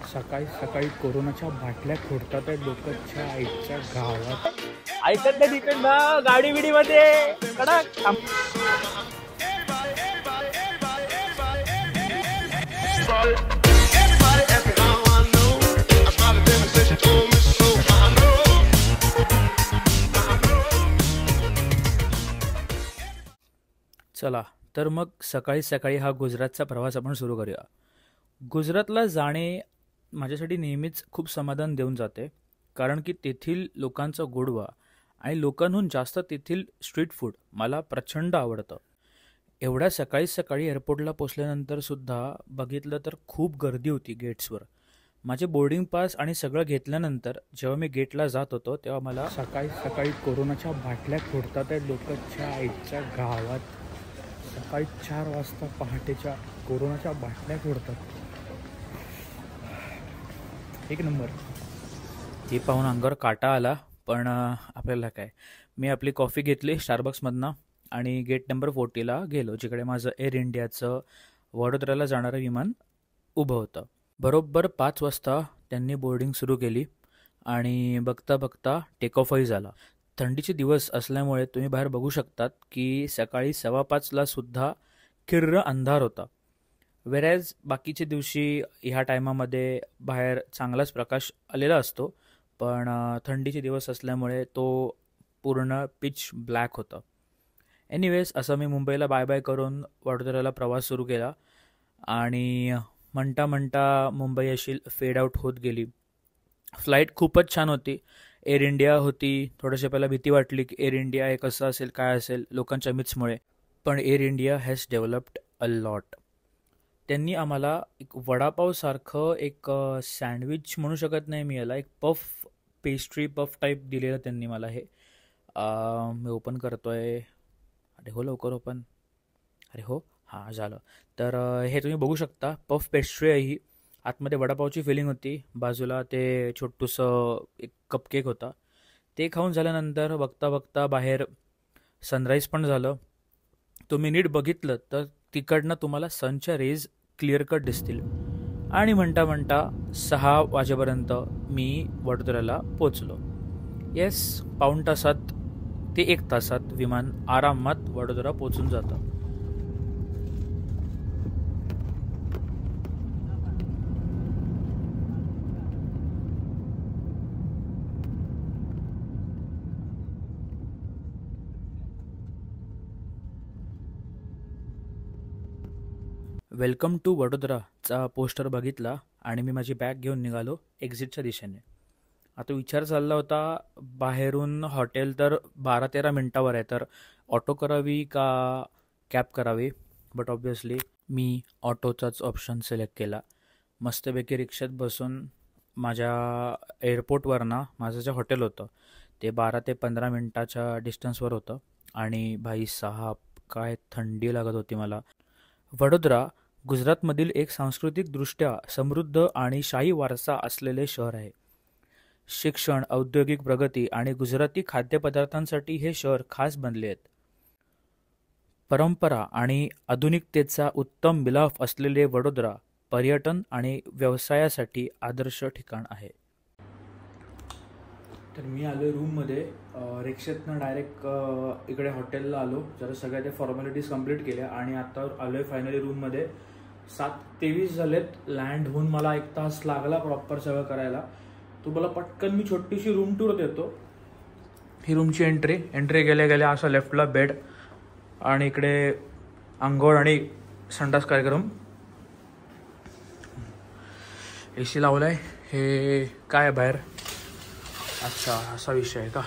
सकाळी सकाळी कोरोनाच्या बाटल्या फोडतात आहे लोकांच्या आईच्या गावात. ऐकत नाही तिकडनं गाडी बिडी मध्ये कडक. चला तर मग सकाळी सकाळी हा गुजरातचा प्रवास आपण सुरू करूया. गुजरातला जाणे माझ्यासाठी नेहमीच खूप समाधान देऊन जाते, कारण की तेथील लोकांचा गोडवा आणि लोकांहून जास्त तेथील स्ट्रीट फूड मला प्रचंड आवडतं. एवढ्या सकाळी सकाळी एअरपोर्टला पोचल्यानंतर सुद्धा बघितलं तर खूप गर्दी होती गेट्सवर. माझे बोर्डिंग पास आणि सगळं घेतल्यानंतर जेव्हा मी गेटला जात होतो तेव्हा मला सकाळी सकाळी कोरोनाच्या बाटल्या फोडतात आहे लोकांच्या आईच्या गावात. सकाळी 4 वाजता पहाटेच्या कोरोनाच्या बाटल्या फोडतात. एक नंबर. ते पाहून अंगावर काटा आला, पण आपल्याला काय. मी आपली कॉफी घेतली स्टारबक्समधनं आणि गेट नंबर 40ला गेलो, जिकडे माझं एअर इंडियाचं वडोदराला जाणारं विमान उभं होतं. बरोबर 5 वाजता त्यांनी बोर्डिंग सुरू केली आणि बघता बघता टेक ऑफही झाला. थंडीचे दिवस असल्यामुळे तुम्ही बाहेर बघू शकतात की सकाळी 5:15ला सुद्धा किर्र अंधार होता. वेरॅज बाकीच्या दिवशी ह्या टायमामध्ये बाहेर चांगलाच प्रकाश आलेला असतो, पण थंडीचे दिवस असल्यामुळे तो पूर्ण पिच ब्लॅक होता. एनिवेज, असं मी मुंबईला बाय बाय करून वडोदराला प्रवास सुरू केला आणि म्हणता म्हणता मुंबई अशी फेड आऊट होत गेली. फ्लाईट खूपच छान होती. एअर इंडिया होती. थोडंसं पहिला भीती वाटली की एअर इंडिया हे कसं असेल, काय असेल लोकांच्या मिथ्समुळे, पण air India has developed a lot. त्यांनी आम्हाला एक वडापावसारखं एक सँडविच म्हणू शकत नाही मी याला, एक पफ पेस्ट्री पफ टाईप दिलेलं त्यांनी मला. हे मी ओपन करतोय. अरे हो, लवकर ओपन. अरे हो, हां झालं. तर हे तुम्ही बघू शकता, पफ पेस्ट्री आहे ही. आतमध्ये वडापावची फिलिंग होती, बाजूला ते छोटूसं एक कपकेक होता. ते खाऊन झाल्यानंतर बघता बघता बाहेर सनराईज पण झालं. तुम्ही नीट बघितलं तर तिकडनं तुम्हाला सनच्या रेज क्लिअर कट दिसतील. आणि म्हणता म्हणता 6 वाजेपर्यंत मी वडोदराला पोचलो. येस, पाऊण तासात ते 1 तासात विमान आरामात वडोदरा पोचून जातं. वेलकम टू वडोदराचा पोस्टर बघितला आणि मी माझी बॅग घेऊन निघालो एक्झिटच्या दिशेने. आता विचार चालला होता, बाहेरून हॉटेल तर 12-13 मिनटावर आहे, तर ऑटो करावी का कॅब करावी. बट ऑब्व्हियसली मी ऑटोचाच ऑप्शन सिलेक्ट केला. मस्तपैकी रिक्षात बसून माझ्या एअरपोर्टवरनं माझं जे हॉटेल होतं ते 12 ते 15 मिनटाच्या डिस्टन्सवर होतं. आणि भाई साहब, काय थंडी लागत होती मला. वडोदरा गुजरातमधील एक सांस्कृतिकदृष्ट्या समृद्ध आणि शाही वारसा असलेले शहर आहे. शिक्षण, औद्योगिक प्रगती आणि गुजराती खाद्यपदार्थांसाठी हे शहर खास बनले आहेत. परंपरा आणि आधुनिकतेचा उत्तम मिलाफ असलेले वडोदरा पर्यटन आणि व्यवसायासाठी आदर्श ठिकाण आहे. तर मी आलो रूममध्ये. रिक्षेतनं डायरेक्ट इकडे हॉटेलला आलो. जरा सगळ्या त्या फॉर्मॅलिटीज कंप्लीट केल्या आणि आता आलो आहे फायनली रूममध्ये. 7:23 झालेत. लँड होऊन मला 1 तास लागला प्रॉपर सगळं करायला. तुम्हाला पटकन मी छोटीशी रूम टूर देतो. ही रूमची एंट्री गेल्या गेल्या असं लेफ्टला बेड आणि इकडे आंघोळ आणि संडास कार्यक्रम. AC लावलाय. हे काय बाहेर, अच्छा असा विषय आहे का.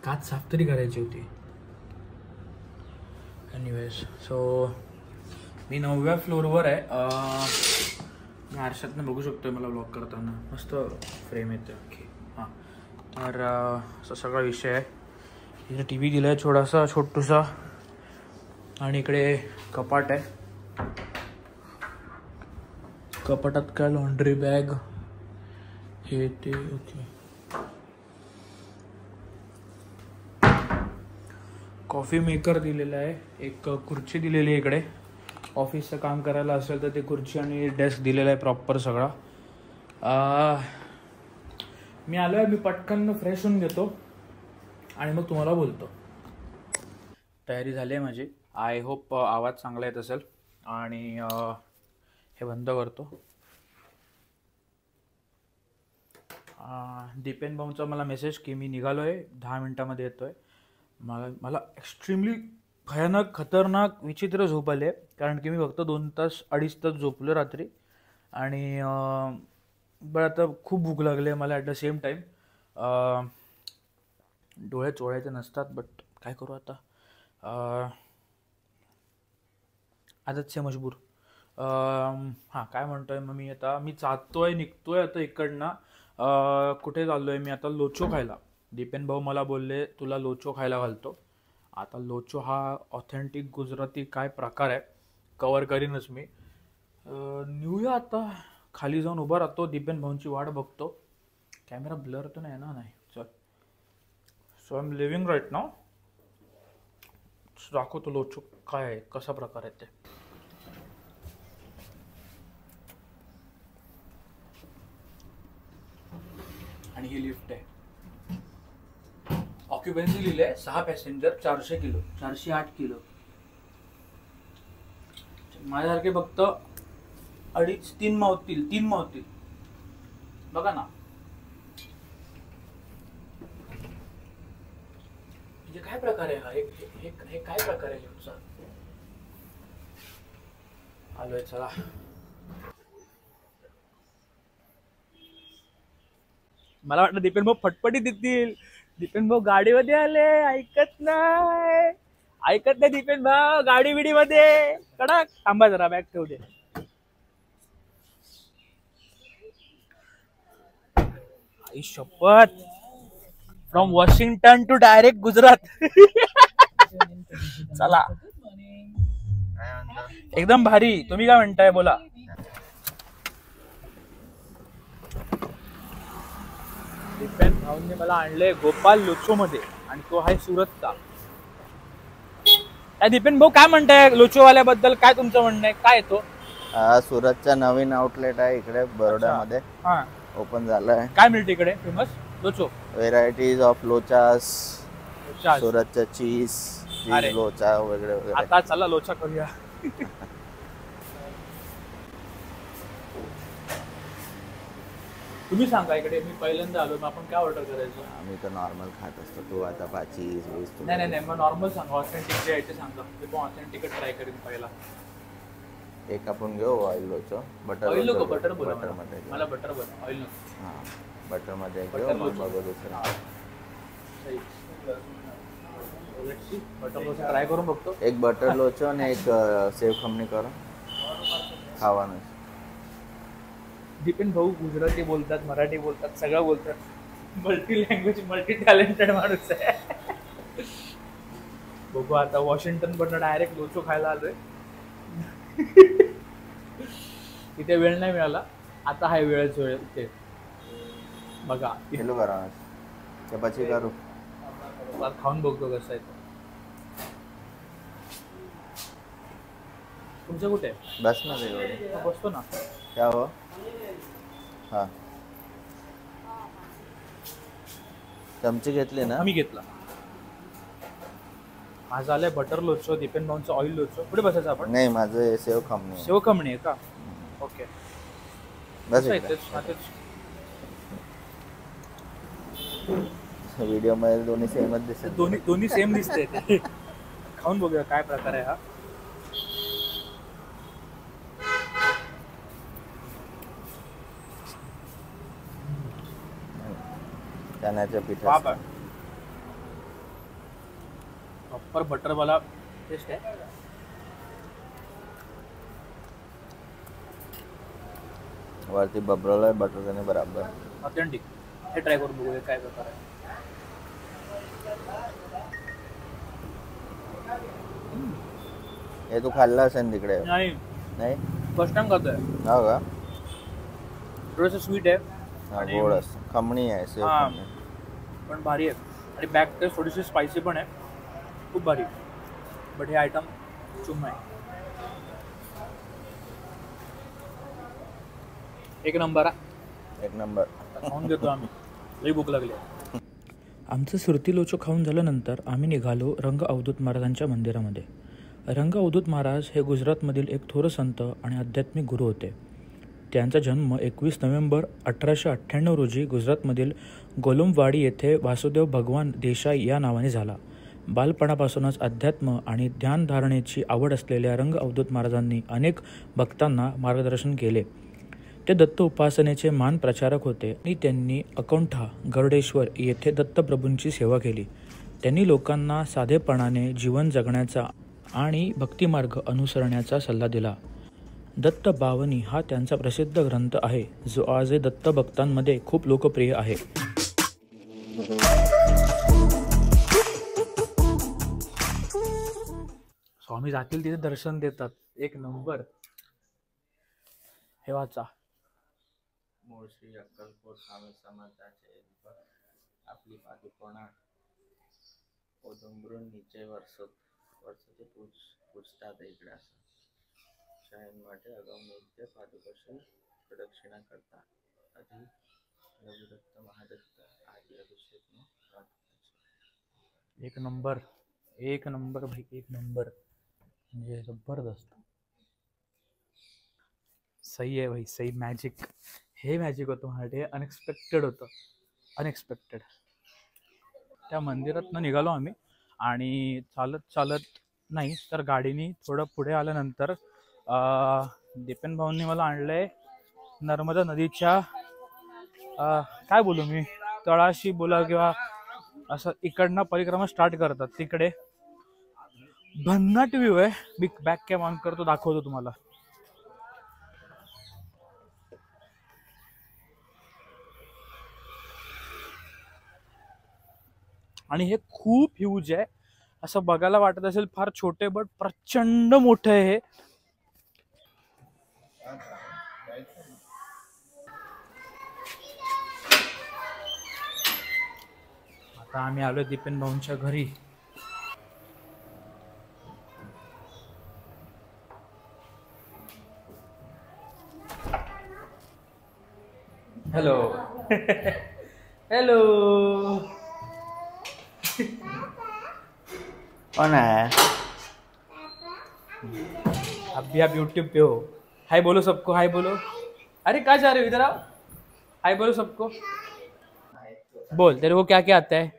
काच साफ तरी करायची होती. एनिवेज, सो मी 9व्या फ्लोअरवर आहे. मी आरशातनं बघू शकतोय मला ब्लॉग करताना. मस्त फ्रेम येते ओके. हां, तर असा सगळा विषय आहे. इकडे TV दिला आहे थोडासा छोटूसा आणि इकडे कपाट आहे. कपाटात काय लॉन्ड्री बॅग हे ते ओके. कॉफी मेकर दिलेला आहे. एक खुर्ची दिलेली आहे इकडे ऑफिसचं काम करायला असेल तर ते खुर्ची आणि डेस्क दिलेला आहे प्रॉपर सगळा. मी आलो आहे, मी पटकन फ्रेश होऊन घेतो आणि मग तुम्हाला बोलतो. तयारी झाली आहे माझी. आय होप आवाज चांगला येत असेल. आणि हे बंद करतो. दीपेन भाऊंचा मला मेसेज की मी निघालो आहे, 10 मिनटामध्ये येतो आहे. मला एक्स्ट्रीमली भयानक खतरनाक विचित्र झोप आली आहे, कारण की मी फक्त 2 तास 2.5 तास झोपलो रात्री. आणि बट आता खूप भूक लागली आहे मला. ॲट द सेम टाईम डोळे चोळायचे नसतात, बट काय करू आता. आदत से मजबूर. हां, काय म्हणतो आहे मग मी निघतोय आता इकडनं. कुठे चाललो आहे मी आता? लोचो खायला. दीपेन भाऊ मला बोलले तुला लोचो खायला घालतो. आता लोचो हा ऑथेंटिक गुजराती काय प्रकार आहे, कवर करीनच मी. निघूया आता. खाली जाऊन उभा राहतो, दीपेन भाऊंची वाट बघतो. कॅमेरा ब्लर तर नाही ना? नाही. चल. So I am living right now. दाखवतो लोचो काय आहे, कसा प्रकार आहे ते. आणि ही लिफ्ट आहे. ऑक्युपन्सी लिहिलं आहे 6 पॅसेंजर, 400 किलो, 408 किलो. माझ्यासारखे फक्त 2.5-3 मावतील. बघा ना, म्हणजे काय प्रकार आहे हा? हे काय प्रकार आहे लिफ्टचा? आलोय, चला. मला वाटलं दीपेन भाऊ फटफटी देतील. दीपेन भाऊ गाडीमध्ये आले, ऐकत नाही दीपेन भाऊ गाडी बिडी मध्ये. कडक. थांबा जरा, बॅग ठेवू दे. आई शपथ, from Washington to direct Gujarat. चला, एकदम भारी. तुम्ही काय म्हणताय बोला. दीपेन भाऊंनी मला आणले गोपाल लोचो मध्ये, आणि तो आहे सुरतचा. दीपेन भाऊ काय म्हणताय लोचोवाल्याबद्दल? काय तुमचं म्हणणं आहे? काय तो सुरतचा नवीन आउटलेट आहे इकडे बरोड्यामध्ये. ओपन झालं आहे. काय मिळते इकडे फेमस? लोचो. व्हेरायटीज ऑफ लोचास, सुरतचा चीज लोचा वगैरे. आता चला लोचा करूया. तुम्ही सांगा, इकडे मी पहिल्यांदा आलो, मग आपण काय ऑर्डर करायचं? आम्ही तर नॉर्मल खात असतो. तू आता पाचीस वीस. नाही, मग नॉर्मल सांगा. ऑथेंटिक जे आहे ते सांगा. ते पण ऑथेंटिकच ट्राय करेन पहिला. एक आपण घेऊ ऑइल लोचो. ऑइल नको, बटर बोला. मध्ये मला बटर बोला, ऑइल नको. हां, बटर मध्ये बटर घेऊ. लोचो. बघू दुसरं. बटर लोचो ट्राय करून बघतो. एक बटर लोचो आणि एक सेव खमणी करा, खावा ना. दीपेन भाऊ गुजराती बोलतात, मराठी बोलतात, सगळं बोलतात. मल्टी लँग्वेज, मल्टी टॅलेंटेड माणूस आहे. बघू आता. वॉशिंग्टन पण डायरेक्ट लोचो खायला आलोय. तिथे वेळ नाही मिळाला, आता हाय वेळच वेळ. ते बघा किलो करा ना, चपाती करू. खाऊन बघतो कसं आहे. तुमचं कुठे आहे? बस ना ते बसतो ना. क्या हो. हां, चमचे घेतले ना? मी घेतला. माझं आलंय बटर लोचो, दीपेन भाऊंचं ऑइल लोचो. कुठे बसायचं आपण? नाही, माझं सेव खमणी. सेव खमणी आहे का? ओके, बस. व्हिडिओ मध्ये दोन्ही सेमच दिसत. दोन्ही सेम दिसते. खाऊन बघूया काय प्रकार आहे हा. चण्याच्या पिठा. प्रॉपर बटर वाला टेस्ट आहे. वरती बबरवलंय बटर त्याने बराबर. ऑथेंटिक. हे ट्राय करून बघूया काय प्रकार आहे. हे तू खाल्लं असेल तिकडे? नाही, फर्स्ट टाइम खातोय. हो का? थोडंसं स्वीट आहे. गोड असतं. खमणी आहे, सेव खमणी पण भारी आहे. आणि बॅक टेस्ट थोडीशी स्पायसी पण आहे, खूप भारी. बट हे आयटम चुम्मा आहे. एक नंबर एक नंबर. खाऊन घेतो आम्ही, लई भूक लागली. आमचं सुरती लोचो खाऊन झाल्यानंतर आम्ही निघालो रंग अवधूत महाराजांच्या मंदिरामध्ये. रंग अवधूत महाराज हे गुजरातमधील एक थोर संत आणि आध्यात्मिक गुरु होते. त्यांचा जन्म 21 नोव्हेंबर 1898 रोजी गुजरातमधील गोलुमवाडी येथे वासुदेव भगवान देसाई या नावाने झाला. बालपणापासूनच अध्यात्म आणि ध्यानधारणेची आवड असलेल्या रंग अवधूत महाराजांनी अनेक भक्तांना मार्गदर्शन केले. ते दत्त उपासनेचे मान प्रचारक होते आणि त्यांनी अकोंठा गरुडेश्वर येथे दत्तप्रभूंची सेवा केली. त्यांनी लोकांना साधेपणाने जीवन जगण्याचा आणि भक्तिमार्ग अनुसरण्याचा सल्ला दिला. दत्त बावनी हा त्यांचा प्रसिद्ध ग्रंथ आहे, जो आजही दत्त भक्तांमध्ये खूप लोकप्रिय आहे. स्वामी जातील तिथे दर्शन देतात. एक नंबर. हे वाचा. मुळशी अक्कलकोट स्वामी समर्थाचे आपली पादुकोणा ओदंबरून नीचे वर्षाचे पूजतात इकडे असं शाहीन માટે અગાઉ નિત્ય પાદુકાશી પ્રદક્ષિણા કરતા આથી રઘુદત્ત મહાદત્ત આદि અભિષેકનો ગ્રંથ છે. एक नंबर. एक नंबर भाई, एक नंबर. म्हणजे जबरदस्त. सही आहे भाई, सही. मॅजिक. हे मॅजिक होतं माझ्यासाठी. अनएक्सपेक्टेड होतं, अनएक्सपेक्टेड. त्या मंदिरातनं निघालो आम्ही आणि चालत नाही तर गाडीने थोडं पुढे आल्यानंतर दीपेन भाऊंनी मला आणलंय नर्मदा नदीच्या काय बोलू मी, तळाशी बोला किंवा असं इकडनं परिक्रमा स्टार्ट करतात. तिकडे भन्नाट व्ह्यू आहे. मी बॅक कॅम ऑन करतो, दाखवतो तुम्हाला. आणि हे खूप ह्यूज आहे. असं बघायला वाटत असेल फार छोटे, बट प्रचंड मोठं आहे हे. आता आम्ही आलोय दीपेन भाऊंच्या घरी. हॅलो. हॅलो. कौन है? अभी आप यूट्यूब पे हो. हाय बोलो सबको, हाय बोलो. अरे कहाँ जा रहे हो, इधर आओ. हाय बोलो सबको. बोल, तेरे को क्या क्या आता है?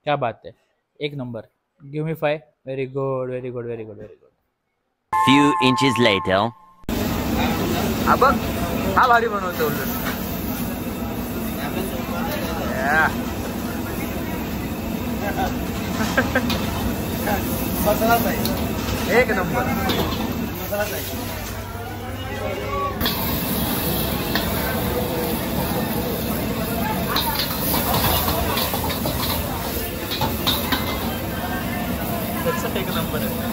क्या बात है, एक number. Give me 5. Very good, very good, very good, very good. Few inches later. अब हा भारी बनवतो उलट. एक नंबर. एक नंबर आहे.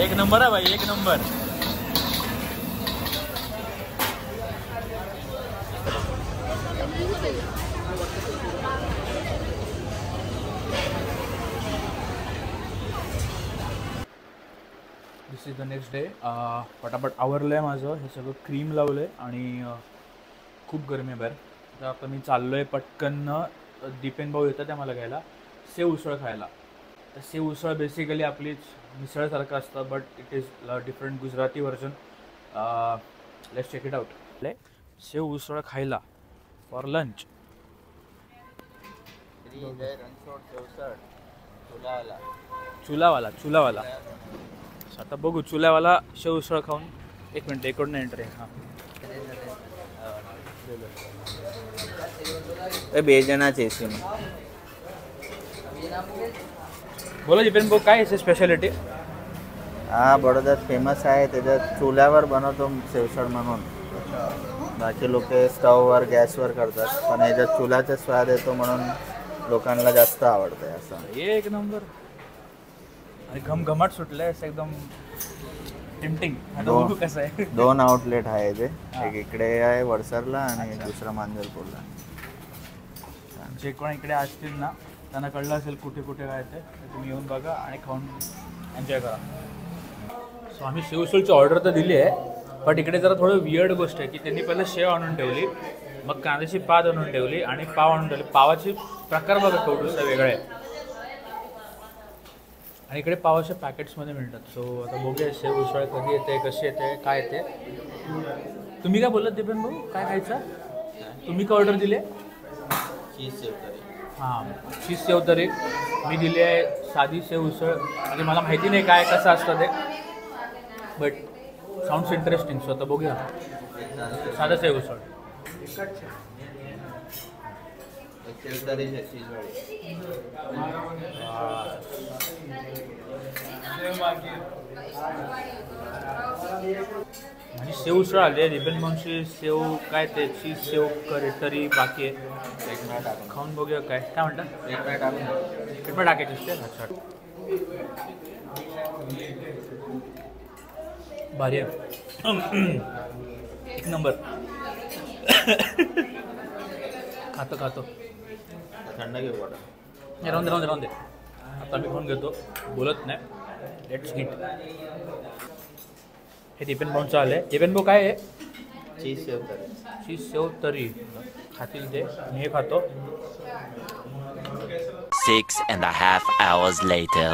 एक नंबर आहे भाई, एक number. This is the next day. पटापट आवरलं आहे माझं. हे सगळं क्रीम लावलं आहे आणि खूप गरमी आहे बाहेर. तर आता मी चाललो आहे पटकन. दीपेन भाऊ येतात त्या मला घ्यायला सेव उसळ खायला. तर सेव उसळ बेसिकली आपलीच मिसळसारखं असतं, but it is different Gujarati version. Let's check it out. Sev usal खायला फॉर लंच. चुलावाला. आता बघू चुल्यावाला शेव उसळ खाऊन. एक मिनिट, इकडून एंट्री. हां, 2 जणांचे एसी में. बोला दीपेन भाऊ, काय याची स्पेशालिटी? हा बडोद्यात फेमस आहे. त्याच्यात चुल्यावर बनवतो सेवसळ म्हणून. बाकी लोक स्टववर गॅसवर करतात, पण ह्याच्यात चुलाचा स्वाद येतो म्हणून लोकांना जास्त आवडतंय असं. एक नंबर. आणि घमघमाट सुटलंय असं एकदम टिमटिंग. आता बघू कसं आहे. 2 आउटलेट आहे ते, एक इकडे आहे वडसरला आणि दुसरा मांजरपूरला. जे कोण इकडे असतील ना त्यांना कळलं असेल कुठे कुठे काय ते तुम्ही येऊन बघा आणि खाऊन एन्जॉय करा. सो आम्ही शेवसुलची ऑर्डर तर दिली आहे, बट इकडे जरा थोडं वियर्ड गोष्ट आहे की त्यांनी पहिलं शेव आणून ठेवली, मग कांद्याची पात आणून ठेवली आणि पाव आणून ठेवली. पावाची प्रकार बघा थोडंसं वेगळं आहे आणि इकडे पाव अशा पॅकेट्समध्ये मिळतात. सो आता बघूया शेव उसळ कधी येते, कशी येते, काय येते. तुम्ही काय बोललात दीपेन भाऊ, काय खायचं? तुम्ही काय ऑर्डर दिली? चीज सेव तरी. हां, चीज सेव तरी. मी दिली आहे साधी शेव उसळ. म्हणजे मला माहिती नाही काय कसं असतं ते, बट साऊंड्स इंटरेस्टिंग. सो आता बघूया साधं शेव उसळ. म्हणजे शेव उसळ आली आहे. रिबन भाऊंची शेव काय ते चीज शेव तरी बाकी आहे. खाऊन बघूया काय काय म्हणतात. एक मिनिट टाकायची असते. अच्छा, भारी आहे. एक नंबर. खातो थंड घेऊ वाटा. राहून दे. आता मी खाऊन घेतो, बोलत नाही. Let's hit. हे दीपेन भाऊंचं आलं आहे. दीपेन भाऊ काय आहे? चीज सेव तरी. चीज सेव तरी खातील ते, मी हे खातो. 6.5 hours later.